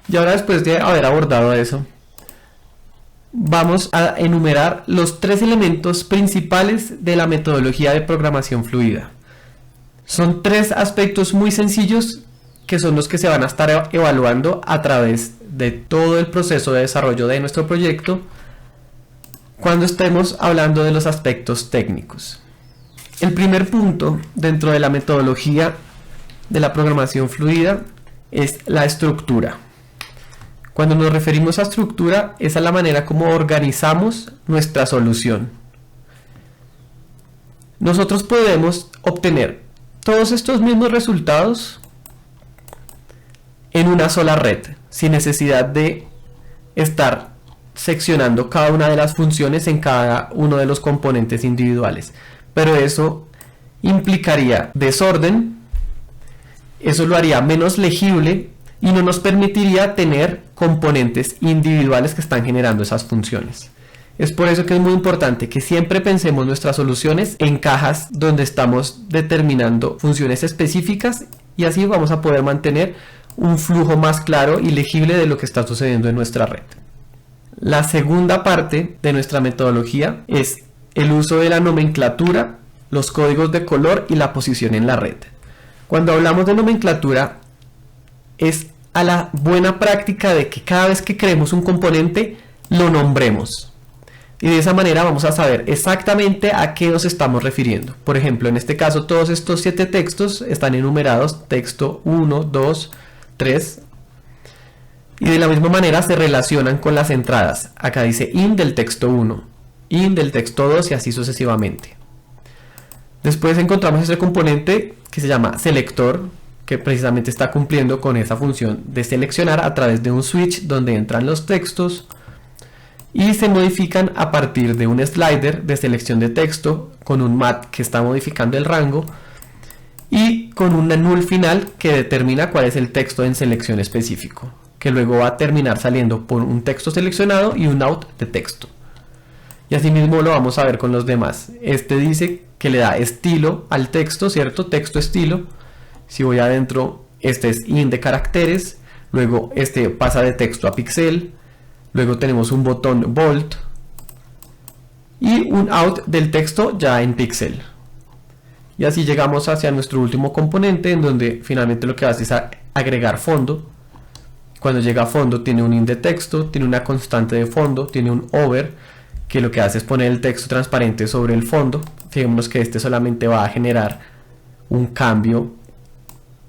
Y ahora, después de haber abordado eso, vamos a enumerar los 3 elementos principales de la metodología de programación fluida. Son 3 aspectos muy sencillos que son los que se van a estar evaluando a través de todo el proceso de desarrollo de nuestro proyecto cuando estemos hablando de los aspectos técnicos. El primer punto dentro de la metodología de la programación fluida es la estructura. Cuando nos referimos a estructura, esa es la manera como organizamos nuestra solución. Nosotros podemos obtener todos estos mismos resultados en una sola red, sin necesidad de estar seccionando cada una de las funciones en cada uno de los componentes individuales. Pero eso implicaría desorden, eso lo haría menos legible y no nos permitiría tener componentes individuales que están generando esas funciones. Es por eso que es muy importante que siempre pensemos nuestras soluciones en cajas donde estamos determinando funciones específicas y así vamos a poder mantener un flujo más claro y legible de lo que está sucediendo en nuestra red. La segunda parte de nuestra metodología es el uso de la nomenclatura, los códigos de color y la posición en la red. Cuando hablamos de nomenclatura, es a la buena práctica de que cada vez que creemos un componente, lo nombremos. Y de esa manera vamos a saber exactamente a qué nos estamos refiriendo. Por ejemplo, en este caso, todos estos 7 textos están enumerados, texto 1, 2, 3. Y de la misma manera se relacionan con las entradas. Acá dice in del texto 1, in del texto 2 y así sucesivamente. Después encontramos este componente que se llama selector, que precisamente está cumpliendo con esa función de seleccionar a través de un switch donde entran los textos y se modifican a partir de un slider de selección de texto con un mat que está modificando el rango y con un null final que determina cuál es el texto en selección específico, que luego va a terminar saliendo por un texto seleccionado y un out de texto. Y así mismo lo vamos a ver con los demás. Este dice que le da estilo al texto, ¿cierto? Texto estilo. Si voy adentro, este es in de caracteres, luego este pasa de texto a pixel, luego tenemos un botón bold y un out del texto ya en pixel. Y así llegamos hacia nuestro último componente, en donde finalmente lo que hace es agregar fondo. Cuando llega a fondo tiene un in de texto, tiene una constante de fondo, tiene un over, que lo que hace es poner el texto transparente sobre el fondo. Fijémonos que este solamente va a generar un cambio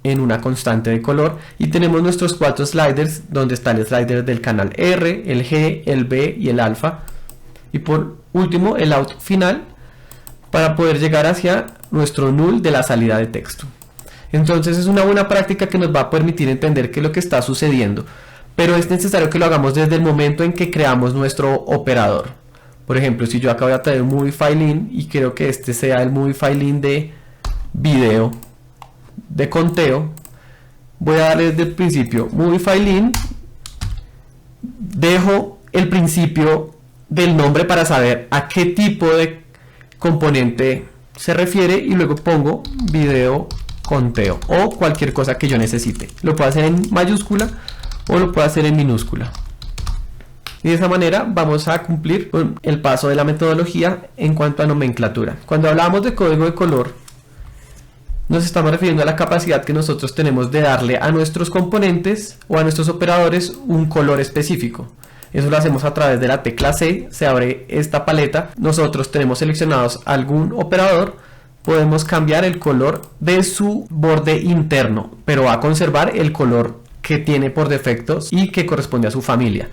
en una constante de color y tenemos nuestros 4 sliders donde está el slider del canal R, el G, el B y el alfa y por último el out final para poder llegar hacia nuestro null de la salida de texto. Entonces es una buena práctica que nos va a permitir entender qué es lo que está sucediendo, pero es necesario que lo hagamos desde el momento en que creamos nuestro operador. Por ejemplo, si yo acá voy a traer un movie file in y quiero que este sea el movie file in de video de conteo, voy a darle desde el principio movie file in, dejo el principio del nombre para saber a qué tipo de componente se refiere y luego pongo video conteo o cualquier cosa que yo necesite. Lo puedo hacer en mayúscula o lo puedo hacer en minúscula. Y de esa manera vamos a cumplir con el paso de la metodología en cuanto a nomenclatura. Cuando hablamos de código de color, nos estamos refiriendo a la capacidad que nosotros tenemos de darle a nuestros componentes o a nuestros operadores un color específico. Eso lo hacemos a través de la tecla C, se abre esta paleta, nosotros tenemos seleccionados algún operador, podemos cambiar el color de su borde interno, pero va a conservar el color que tiene por defecto y que corresponde a su familia.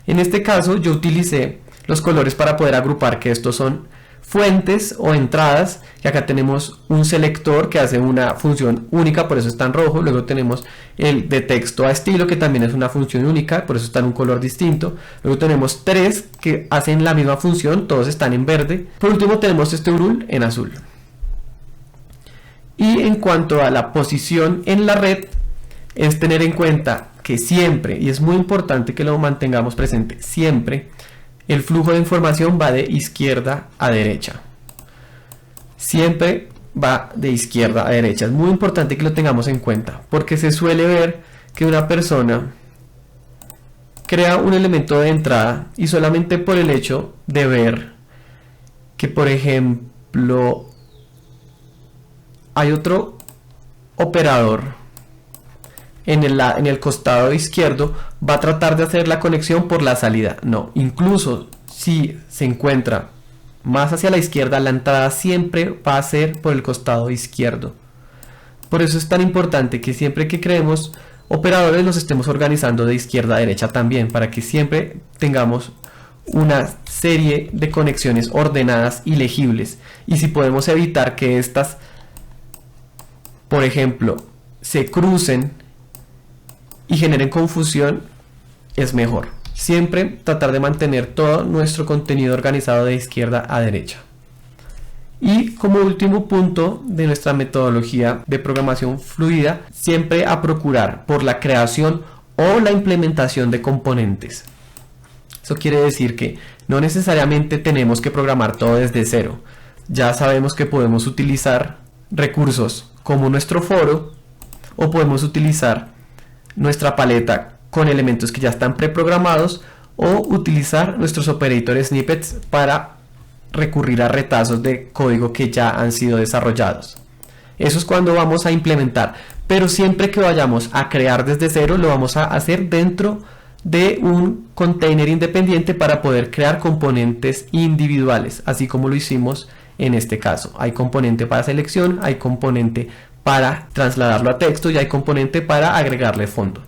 En este caso yo utilicé los colores para poder agrupar que estos son fuentes o entradas, y acá tenemos un selector que hace una función única, por eso está en rojo. Luego tenemos el de texto a estilo, que también es una función única, por eso está en un color distinto. Luego tenemos 3 que hacen la misma función, todos están en verde. Por último tenemos este URL en azul. Y en cuanto a la posición en la red, es tener en cuenta que siempre, y es muy importante que lo mantengamos presente, siempre el flujo de información va de izquierda a derecha. Siempre va de izquierda a derecha. Es muy importante que lo tengamos en cuenta, porque se suele ver que una persona crea un elemento de entrada y solamente por el hecho de ver que, por ejemplo, hay otro operador en el costado izquierdo, va a tratar de hacer la conexión por la salida. No, incluso si se encuentra más hacia la izquierda, la entrada siempre va a ser por el costado izquierdo. Por eso es tan importante que siempre que creemos operadores los estemos organizando de izquierda a derecha también, para que siempre tengamos una serie de conexiones ordenadas y legibles. Y si podemos evitar que estas, por ejemplo, se crucen y generen confusión, es mejor. Siempre tratar de mantener todo nuestro contenido organizado de izquierda a derecha. Y como último punto de nuestra metodología de programación fluida, siempre a procurar por la creación o la implementación de componentes. Eso quiere decir que no necesariamente tenemos que programar todo desde cero. Ya sabemos que podemos utilizar recursos como nuestro foro, o podemos utilizar nuestra paleta con elementos que ya están preprogramados, o utilizar nuestros operator snippets para recurrir a retazos de código que ya han sido desarrollados. Eso es cuando vamos a implementar, pero siempre que vayamos a crear desde cero lo vamos a hacer dentro de un container independiente para poder crear componentes individuales, así como lo hicimos en este caso. Hay componente para selección, hay componente para trasladarlo a texto y hay componente para agregarle fondo.